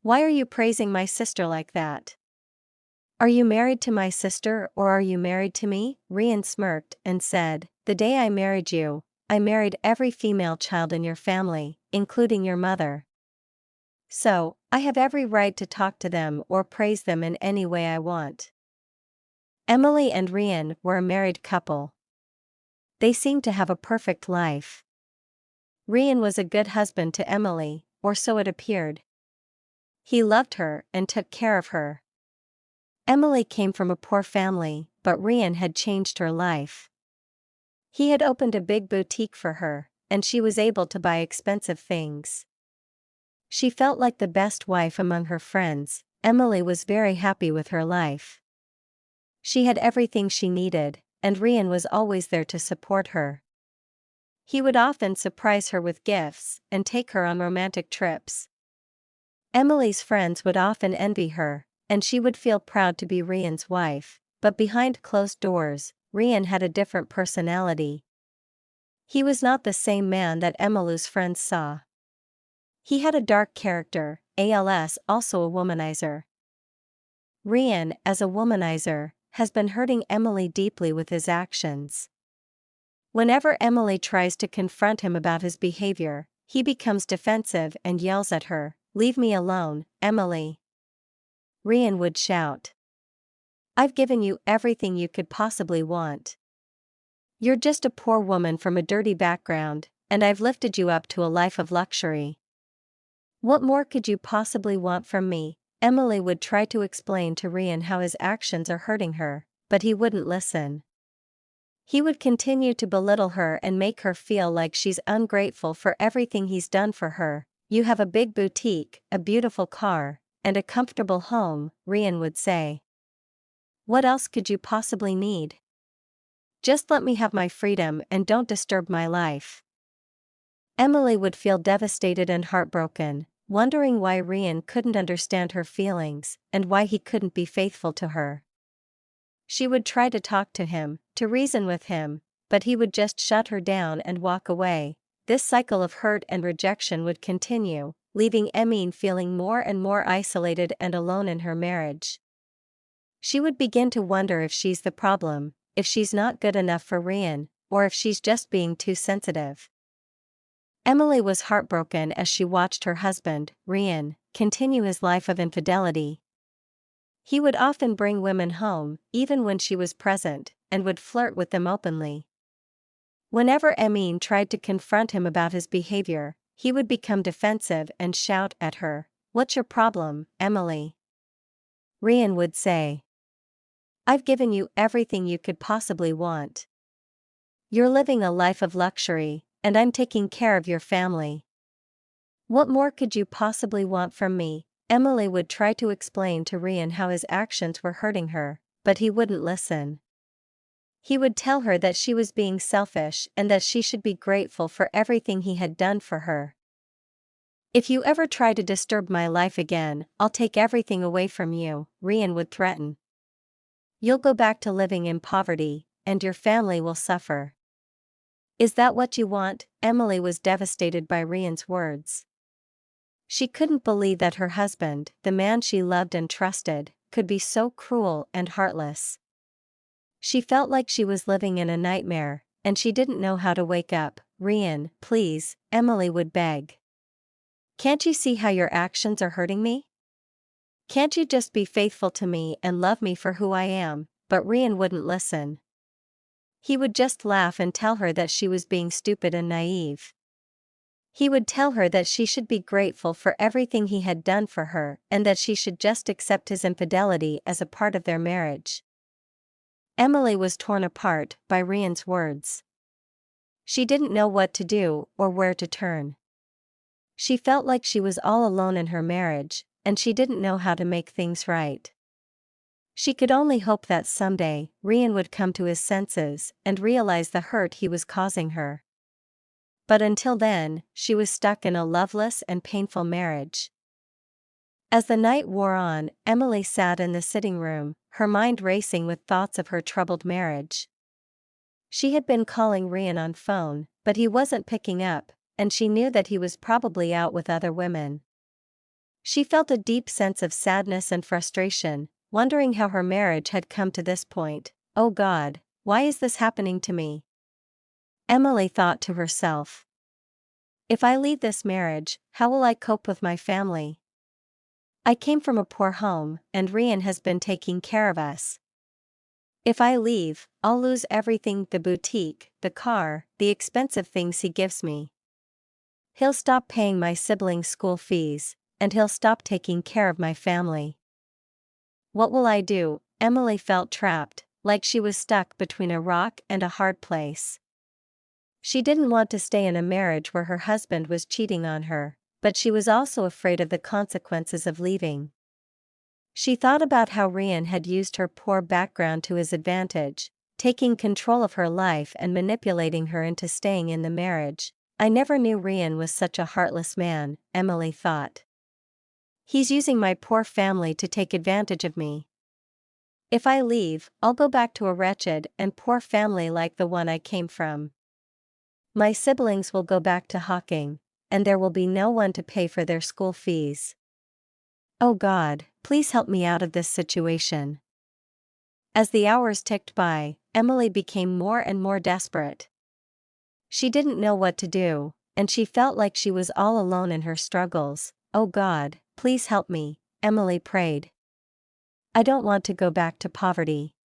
Why are you praising my sister like that? Are you married to my sister or are you married to me? Rian smirked and said, the day I married you, I married every female child in your family, including your mother. So, I have every right to talk to them or praise them in any way I want. Emily and Rian were a married couple. They seemed to have a perfect life. Rian was a good husband to Emily, or so it appeared. He loved her and took care of her. Emily came from a poor family, but Rian had changed her life. He had opened a big boutique for her, and she was able to buy expensive things. She felt like the best wife among her friends. Emily was very happy with her life. She had everything she needed, and Rian was always there to support her. He would often surprise her with gifts and take her on romantic trips. Emily's friends would often envy her, and she would feel proud to be Rian's wife, but behind closed doors, Rian had a different personality. He was not the same man that Emily's friends saw. He had a dark character, also a womanizer. Rian, as a womanizer, has been hurting Emily deeply with his actions. Whenever Emily tries to confront him about his behavior, he becomes defensive and yells at her, "Leave me alone, Emily." Rian would shout. "I've given you everything you could possibly want. You're just a poor woman from a dirty background, and I've lifted you up to a life of luxury. What more could you possibly want from me?" Emily would try to explain to Rian how his actions are hurting her, but he wouldn't listen. He would continue to belittle her and make her feel like she's ungrateful for everything he's done for her. "You have a big boutique, a beautiful car, and a comfortable home," Rian would say. "What else could you possibly need? Just let me have my freedom and don't disturb my life." Emily would feel devastated and heartbroken, wondering why Rian couldn't understand her feelings and why he couldn't be faithful to her. She would try to talk to him, to reason with him, but he would just shut her down and walk away. This cycle of hurt and rejection would continue, leaving Emine feeling more and more isolated and alone in her marriage. She would begin to wonder if she's the problem, if she's not good enough for Rian, or if she's just being too sensitive. Emily was heartbroken as she watched her husband, Rian, continue his life of infidelity. He would often bring women home, even when she was present, and would flirt with them openly. Whenever Emine tried to confront him about his behavior, he would become defensive and shout at her, "What's your problem, Emily?" Rian would say, "I've given you everything you could possibly want. You're living a life of luxury, and I'm taking care of your family. What more could you possibly want from me?" Emily would try to explain to Rian how his actions were hurting her, but he wouldn't listen. He would tell her that she was being selfish and that she should be grateful for everything he had done for her. "If you ever try to disturb my life again, I'll take everything away from you," Rian would threaten. "You'll go back to living in poverty, and your family will suffer." "Is that what you want?" Emily was devastated by Rian's words. She couldn't believe that her husband, the man she loved and trusted, could be so cruel and heartless. She felt like she was living in a nightmare, and she didn't know how to wake up. "Rian, please," Emily would beg. "Can't you see how your actions are hurting me? Can't you just be faithful to me and love me for who I am?" But Rian wouldn't listen. He would just laugh and tell her that she was being stupid and naive. He would tell her that she should be grateful for everything he had done for her and that she should just accept his infidelity as a part of their marriage. Emily was torn apart by Rian's words. She didn't know what to do or where to turn. She felt like she was all alone in her marriage, and she didn't know how to make things right. She could only hope that someday, Rian would come to his senses and realize the hurt he was causing her. But until then, she was stuck in a loveless and painful marriage. As the night wore on, Emily sat in the sitting room, her mind racing with thoughts of her troubled marriage. She had been calling Rian on phone, but he wasn't picking up, and she knew that he was probably out with other women. She felt a deep sense of sadness and frustration, wondering how her marriage had come to this point. Oh God, why is this happening to me? Emily thought to herself. If I leave this marriage, how will I cope with my family? I came from a poor home, and Rian has been taking care of us. If I leave, I'll lose everything, the boutique, the car, the expensive things he gives me. He'll stop paying my siblings' school fees, and he'll stop taking care of my family. What will I do? Emily felt trapped, like she was stuck between a rock and a hard place. She didn't want to stay in a marriage where her husband was cheating on her, but she was also afraid of the consequences of leaving. She thought about how Rian had used her poor background to his advantage, taking control of her life and manipulating her into staying in the marriage. I never knew Rian was such a heartless man, Emily thought. He's using my poor family to take advantage of me. If I leave, I'll go back to a wretched and poor family like the one I came from. My siblings will go back to hawking, and there will be no one to pay for their school fees. Oh God, please help me out of this situation. As the hours ticked by, Emily became more and more desperate. She didn't know what to do, and she felt like she was all alone in her struggles. Oh God, please help me, Emily prayed. I don't want to go back to poverty.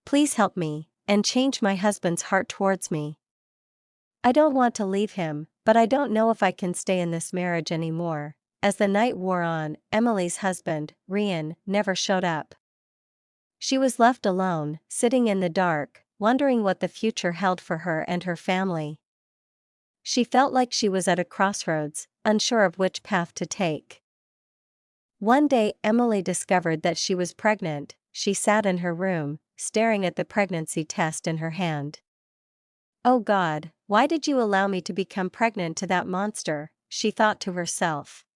Please help me, and change my husband's heart towards me. I don't want to leave him, but I don't know if I can stay in this marriage anymore. As the night wore on, Emily's husband, Rian, never showed up. She was left alone, sitting in the dark, wondering what the future held for her and her family. She felt like she was at a crossroads, unsure of which path to take. One day Emily discovered that she was pregnant. She sat in her room, staring at the pregnancy test in her hand. Oh God, why did you allow me to become pregnant to that monster? She thought to herself.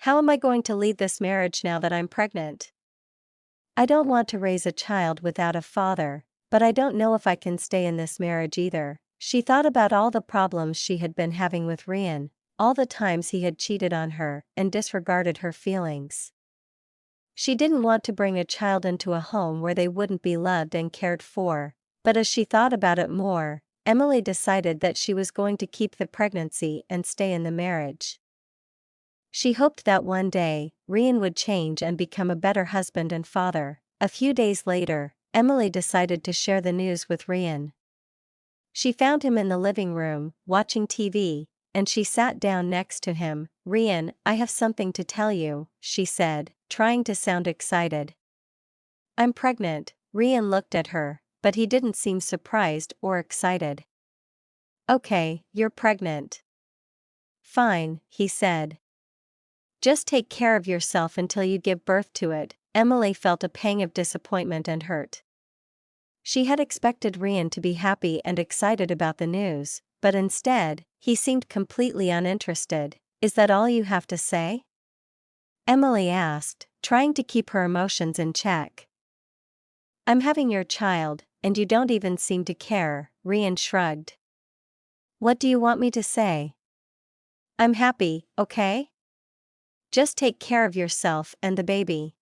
How am I going to lead this marriage now that I'm pregnant? I don't want to raise a child without a father, but I don't know if I can stay in this marriage either. She thought about all the problems she had been having with Rian, all the times he had cheated on her and disregarded her feelings. She didn't want to bring a child into a home where they wouldn't be loved and cared for, but as she thought about it more, Emily decided that she was going to keep the pregnancy and stay in the marriage. She hoped that one day, Rian would change and become a better husband and father. A few days later, Emily decided to share the news with Rian. She found him in the living room, watching TV, and she sat down next to him. Rian, I have something to tell you, she said, trying to sound excited. I'm pregnant. Rian looked at her, but he didn't seem surprised or excited. Okay, you're pregnant. Fine, he said. Just take care of yourself until you give birth to it. Emily felt a pang of disappointment and hurt. She had expected Rian to be happy and excited about the news, but instead, he seemed completely uninterested. Is that all you have to say? Emily asked, trying to keep her emotions in check. I'm having your child, and you don't even seem to care, Rian shrugged. What do you want me to say? I'm happy, okay? Just take care of yourself and the baby.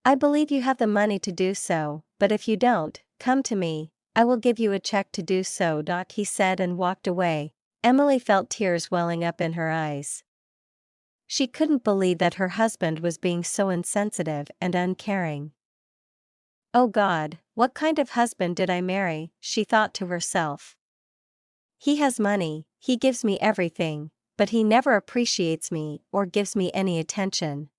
I believe you have the money to do so, but if you don't, come to me, I will give you a check to do so. He said and walked away. Emily felt tears welling up in her eyes. She couldn't believe that her husband was being so insensitive and uncaring. Oh God, what kind of husband did I marry? She thought to herself. He has money, he gives me everything, but he never appreciates me or gives me any attention.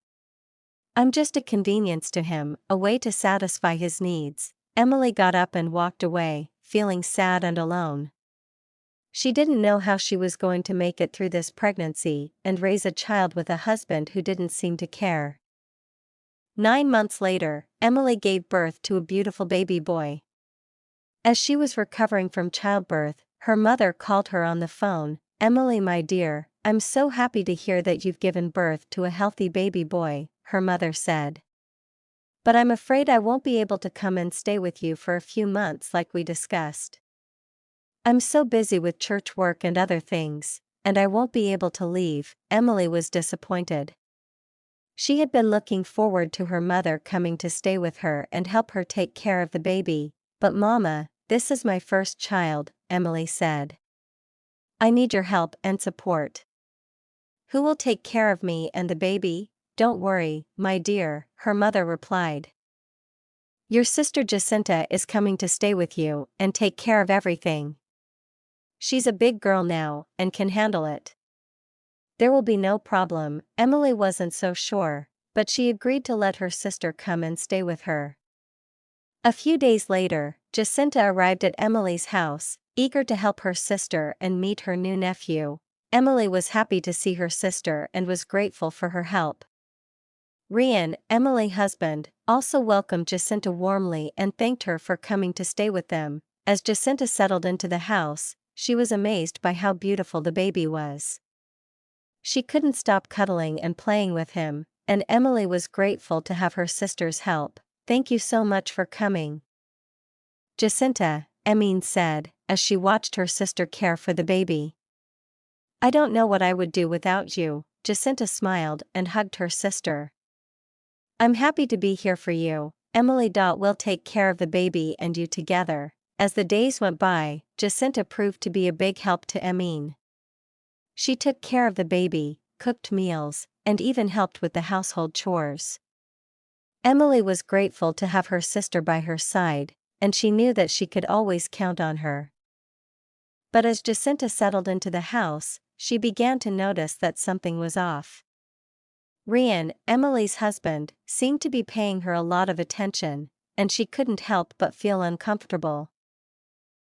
I'm just a convenience to him, a way to satisfy his needs. Emily got up and walked away, feeling sad and alone. She didn't know how she was going to make it through this pregnancy and raise a child with a husband who didn't seem to care. 9 months later, Emily gave birth to a beautiful baby boy. As she was recovering from childbirth, her mother called her on the phone. Emily, my dear, I'm so happy to hear that you've given birth to a healthy baby boy, her mother said. But I'm afraid I won't be able to come and stay with you for a few months like we discussed. I'm so busy with church work and other things. and I won't be able to leave." Emily was disappointed. She had been looking forward to her mother coming to stay with her and help her take care of the baby. "But Mama, this is my first child," Emily said. "I need your help and support." "Who will take care of me and the baby?" "Don't worry, my dear," her mother replied. "Your sister Jacinta is coming to stay with you and take care of everything. She's a big girl now and can handle it." There will be no problem. Emily wasn't so sure, but she agreed to let her sister come and stay with her. A few days later, Jacinta arrived at Emily's house, eager to help her sister and meet her new nephew. Emily was happy to see her sister and was grateful for her help. Rian, Emily's husband, also welcomed Jacinta warmly and thanked her for coming to stay with them. As Jacinta settled into the house, she was amazed by how beautiful the baby was. She couldn't stop cuddling and playing with him, and Emily was grateful to have her sister's help. "Thank you so much for coming, Jacinta," Emine said, as she watched her sister care for the baby. "I don't know what I would do without you." Jacinta smiled and hugged her sister. "I'm happy to be here for you. Emily will take care of the baby and you together." As the days went by, Jacinta proved to be a big help to Emine. She took care of the baby, cooked meals, and even helped with the household chores. Emily was grateful to have her sister by her side, and she knew that she could always count on her. But as Jacinta settled into the house, she began to notice that something was off. Rian, Emily's husband, seemed to be paying her a lot of attention, and she couldn't help but feel uncomfortable.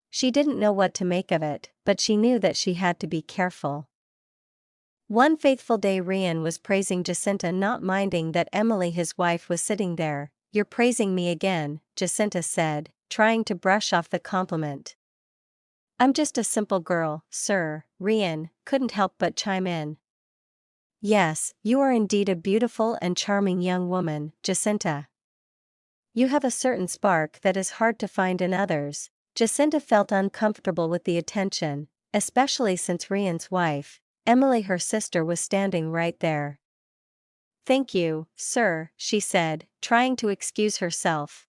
She didn't know what to make of it, but she knew that she had to be careful. One faithful day Rian was praising Jacinta, not minding that Emily, his wife, was sitting there. "You're praising me again," Jacinta said, trying to brush off the compliment. "I'm just a simple girl, sir," Rian couldn't help but chime in. "Yes, you are indeed a beautiful and charming young woman, Jacinta. You have a certain spark that is hard to find in others." Jacinta felt uncomfortable with the attention, especially since Rian's wife, Emily, her sister, was standing right there. "Thank you, sir," she said, trying to excuse herself.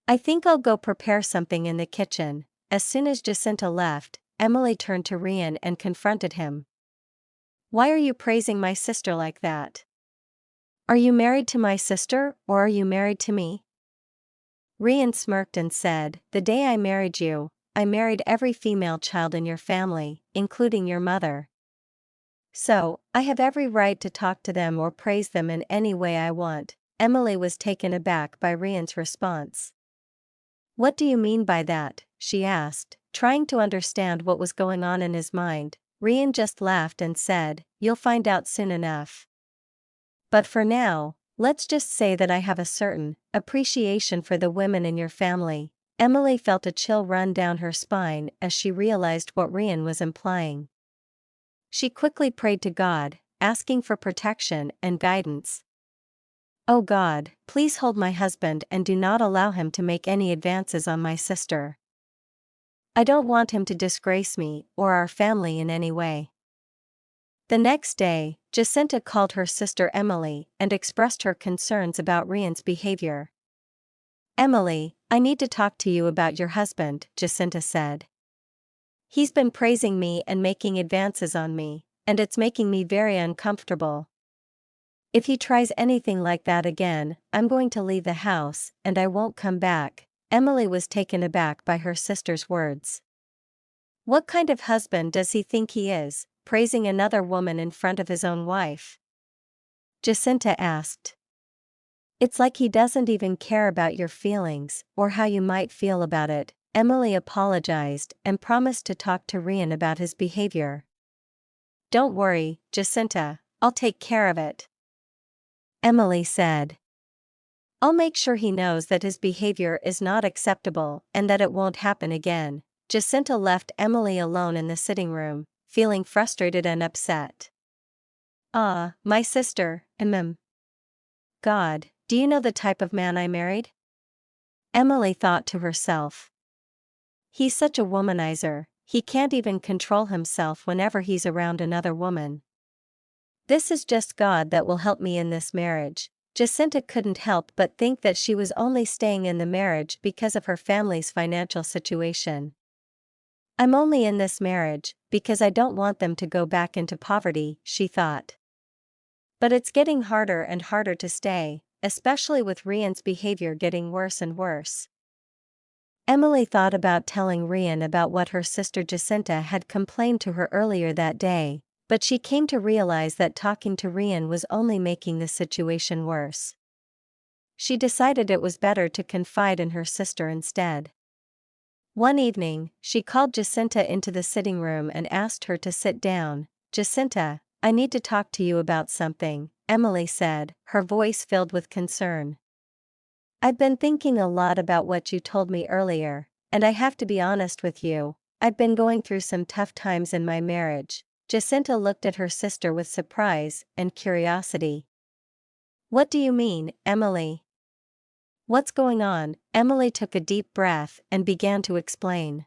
"I think I'll go prepare something in the kitchen." As soon as Jacinta left, Emily turned to Rian and confronted him. "Why are you praising my sister like that? Are you married to my sister, or are you married to me?" Rian smirked and said, "The day I married you, I married every female child in your family, including your mother. So, I have every right to talk to them or praise them in any way I want." Emily was taken aback by Rian's response. "What do you mean by that?" she asked, trying to understand what was going on in his mind. Rian just laughed and said, "You'll find out soon enough. But for now, let's just say that I have a certain appreciation for the women in your family." Emily felt a chill run down her spine as she realized what Rian was implying. She quickly prayed to God, asking for protection and guidance. "Oh God, please hold my husband and do not allow him to make any advances on my sister. I don't want him to disgrace me or our family in any way." The next day, Jacinta called her sister Emily and expressed her concerns about Rian's behavior. "Emily, I need to talk to you about your husband," Jacinta said. "He's been praising me and making advances on me, and it's making me very uncomfortable. If he tries anything like that again, I'm going to leave the house and I won't come back." Emily was taken aback by her sister's words. "What kind of husband does he think he is, praising another woman in front of his own wife?" Jacinta asked. "It's like he doesn't even care about your feelings or how you might feel about it." Emily apologized and promised to talk to Rian about his behavior. "Don't worry, Jacinta, I'll take care of it," Emily said. "I'll make sure he knows that his behavior is not acceptable and that it won't happen again." Jacinta left Emily alone in the sitting room, feeling frustrated and upset. "Ah, my sister, God, do you know the type of man I married?" Emily thought to herself. "He's such a womanizer. He can't even control himself whenever he's around another woman. This is just God that will help me in this marriage. Jacinta couldn't help but think that she was only staying in the marriage because of her family's financial situation. I'm only in this marriage because I don't want them to go back into poverty, she thought. But it's getting harder and harder to stay, especially with Rian's behavior getting worse and worse. Emily thought about telling Rian about what her sister Jacinta had complained to her earlier that day, but she came to realize that talking to Rian was only making the situation worse. She decided it was better to confide in her sister instead. One evening, she called Jacinta into the sitting room and asked her to sit down. "Jacinta, I need to talk to you about something," Emily said, her voice filled with concern. "I've been thinking a lot about what you told me earlier, and I have to be honest with you, I've been going through some tough times in my marriage." Jacinta looked at her sister with surprise and curiosity. "What do you mean, Emily? What's going on?" Emily took a deep breath and began to explain.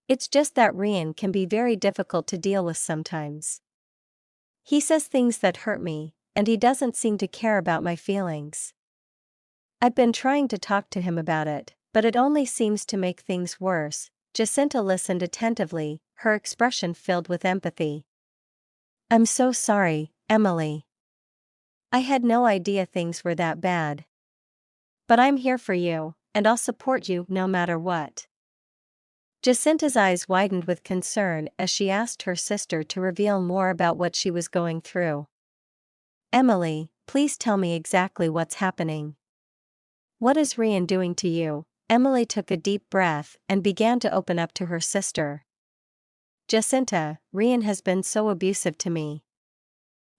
"It's just that Rian can be very difficult to deal with sometimes. He says things that hurt me, and he doesn't seem to care about my feelings. I've been trying to talk to him about it, but it only seems to make things worse." Jacinta listened attentively, her expression filled with empathy. "I'm so sorry, Emily. I had no idea things were that bad. But I'm here for you, and I'll support you no matter what." Jacinta's eyes widened with concern as she asked her sister to reveal more about what she was going through. "Emily, please tell me exactly what's happening. What is Rian doing to you?" Emily took a deep breath and began to open up to her sister. "Jacinta, Rian has been so abusive to me.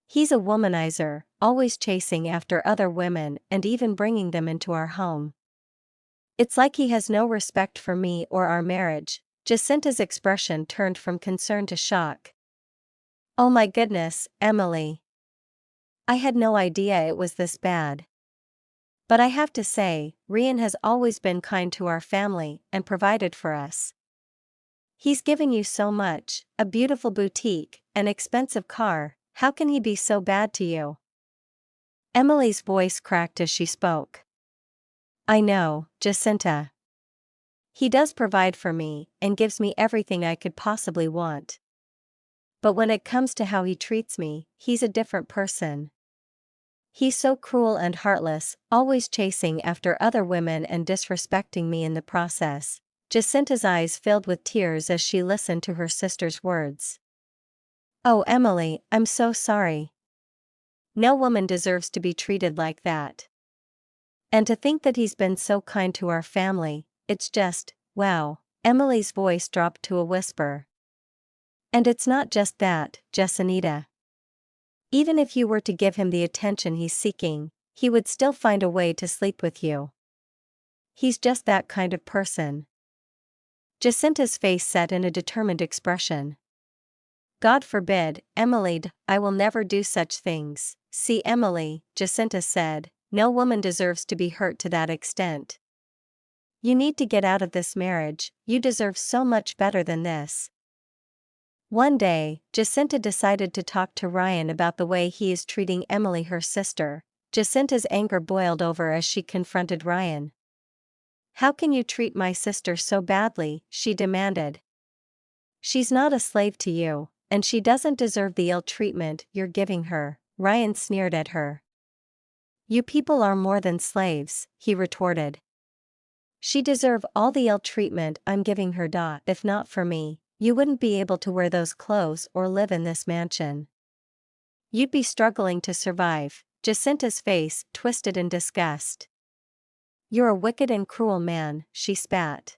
He's a womanizer, always chasing after other women and even bringing them into our home. It's like he has no respect for me or our marriage." Jacinta's expression turned from concern to shock. "Oh my goodness, Emily. I had no idea it was this bad. But I have to say, Rian has always been kind to our family and provided for us. He's given you so much, a beautiful boutique, an expensive car. How can he be so bad to you?" Emily's voice cracked as she spoke. "I know, Jacinta. He does provide for me and gives me everything I could possibly want. But when it comes to how he treats me, he's a different person. He's so cruel and heartless, always chasing after other women and disrespecting me in the process." Jacinta's eyes filled with tears as she listened to her sister's words. "Oh, Emily, I'm so sorry. No woman deserves to be treated like that. And to think that he's been so kind to our family, it's just, wow." Emily's voice dropped to a whisper. "And it's not just that, Jacinta. Even if you were to give him the attention he's seeking, he would still find a way to sleep with you. He's just that kind of person." Jacinta's face set in a determined expression. "God forbid, Emily, I will never do such things." "See, Emily," Jacinta said, "no woman deserves to be hurt to that extent. You need to get out of this marriage, you deserve so much better than this." One day, Jacinta decided to talk to Rian about the way he is treating Emily, her sister. Jacinta's anger boiled over as she confronted Rian. "How can you treat my sister so badly?" she demanded. "She's not a slave to you, and she doesn't deserve the ill treatment you're giving her." Rian sneered at her. "You people are more than slaves," he retorted. "She deserves all the ill treatment I'm giving her. If not for me, you wouldn't be able to wear those clothes or live in this mansion. You'd be struggling to survive." Jacinta's face twisted in disgust. "You're a wicked and cruel man," she spat.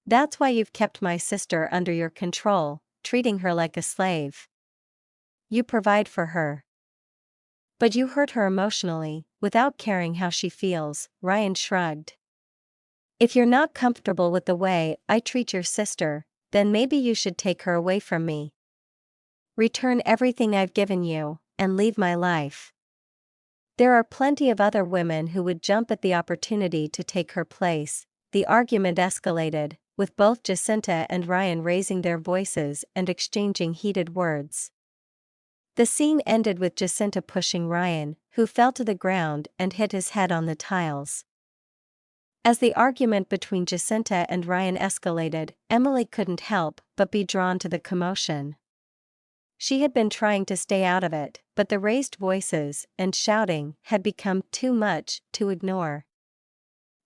"That's why you've kept my sister under your control, treating her like a slave. You provide for her. But you hurt her emotionally, without caring how she feels." Rian shrugged. "If you're not comfortable with the way I treat your sister, then maybe you should take her away from me. Return everything I've given you, and leave my life. There are plenty of other women who would jump at the opportunity to take her place." The argument escalated, with both Jacinta and Ryan raising their voices and exchanging heated words. The scene ended with Jacinta pushing Ryan, who fell to the ground and hit his head on the tiles. As the argument between Jacinta and Ryan escalated, Emily couldn't help but be drawn to the commotion. She had been trying to stay out of it, but the raised voices and shouting had become too much to ignore.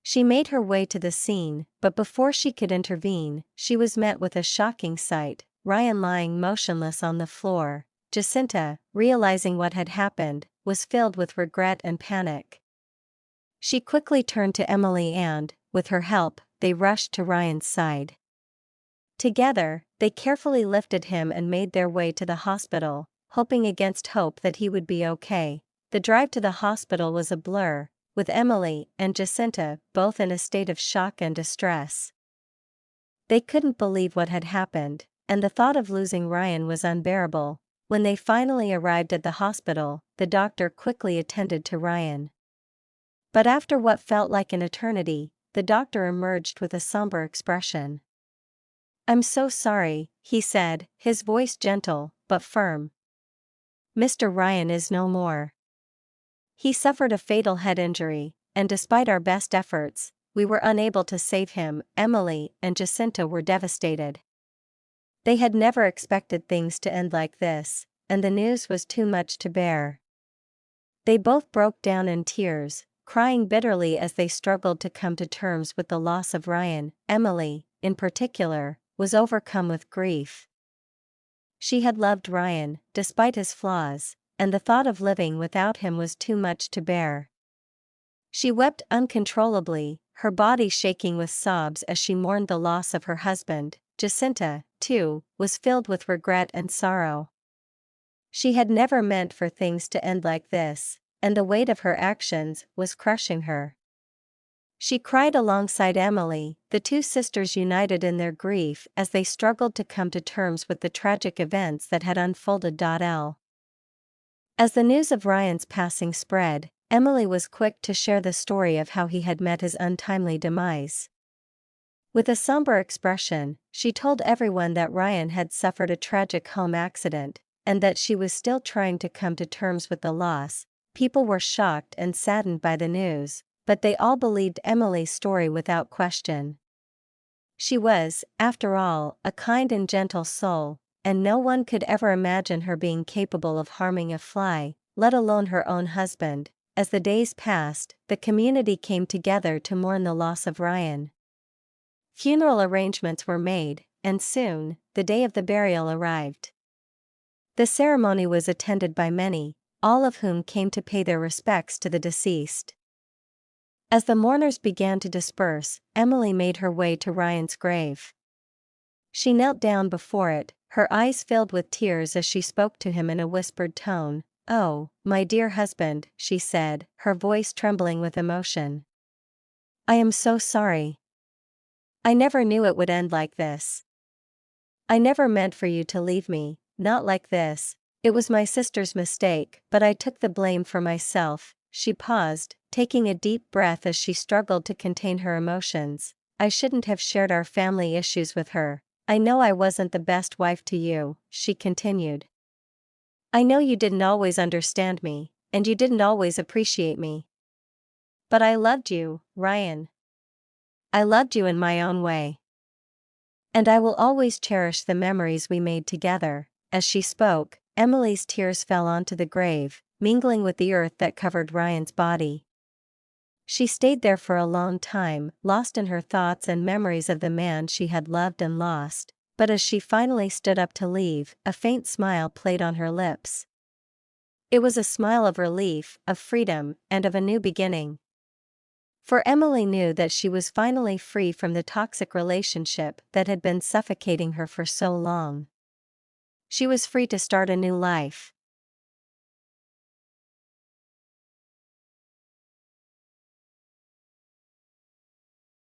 She made her way to the scene, but before she could intervene, she was met with a shocking sight: Ryan lying motionless on the floor. Jacinta, realizing what had happened, was filled with regret and panic. She quickly turned to Emily and, with her help, they rushed to Ryan's side. Together, they carefully lifted him and made their way to the hospital, hoping against hope that he would be okay. The drive to the hospital was a blur, with Emily and Jacinta both in a state of shock and distress. They couldn't believe what had happened, and the thought of losing Ryan was unbearable. When they finally arrived at the hospital, the doctor quickly attended to Ryan. But after what felt like an eternity, the doctor emerged with a somber expression. "I'm so sorry," he said, his voice gentle but firm. "Mr. Ryan is no more. He suffered a fatal head injury, and despite our best efforts, we were unable to save him." Emily and Jacinta were devastated. They had never expected things to end like this, and the news was too much to bear. They both broke down in tears, crying bitterly as they struggled to come to terms with the loss of Ryan. Emily, in particular, was overcome with grief. She had loved Ryan, despite his flaws, and the thought of living without him was too much to bear. She wept uncontrollably, her body shaking with sobs as she mourned the loss of her husband. Jacinta, too, was filled with regret and sorrow. She had never meant for things to end like this, and the weight of her actions was crushing her. She cried alongside Emily, the two sisters united in their grief as they struggled to come to terms with the tragic events that had unfolded. As the news of Ryan's passing spread, Emily was quick to share the story of how he had met his untimely demise. With a somber expression, she told everyone that Ryan had suffered a tragic home accident, and that she was still trying to come to terms with the loss. People were shocked and saddened by the news, but they all believed Emily's story without question. She was, after all, a kind and gentle soul, and no one could ever imagine her being capable of harming a fly, let alone her own husband. As the days passed, the community came together to mourn the loss of Ryan. Funeral arrangements were made, and soon, the day of the burial arrived. The ceremony was attended by many, all of whom came to pay their respects to the deceased. As the mourners began to disperse, Emily made her way to Ryan's grave. She knelt down before it, her eyes filled with tears as she spoke to him in a whispered tone. "Oh, my dear husband," she said, her voice trembling with emotion. "I am so sorry. I never knew it would end like this. I never meant for you to leave me, not like this. It was my sister's mistake, but I took the blame for myself." She paused, taking a deep breath as she struggled to contain her emotions. "I shouldn't have shared our family issues with her. I know I wasn't the best wife to you," she continued. "I know you didn't always understand me, and you didn't always appreciate me. But I loved you, Ryan. I loved you in my own way. And I will always cherish the memories we made together." As she spoke, Emily's tears fell onto the grave, mingling with the earth that covered Ryan's body. She stayed there for a long time, lost in her thoughts and memories of the man she had loved and lost. But as she finally stood up to leave, a faint smile played on her lips. It was a smile of relief, of freedom, and of a new beginning. For Emily knew that she was finally free from the toxic relationship that had been suffocating her for so long. She was free to start a new life.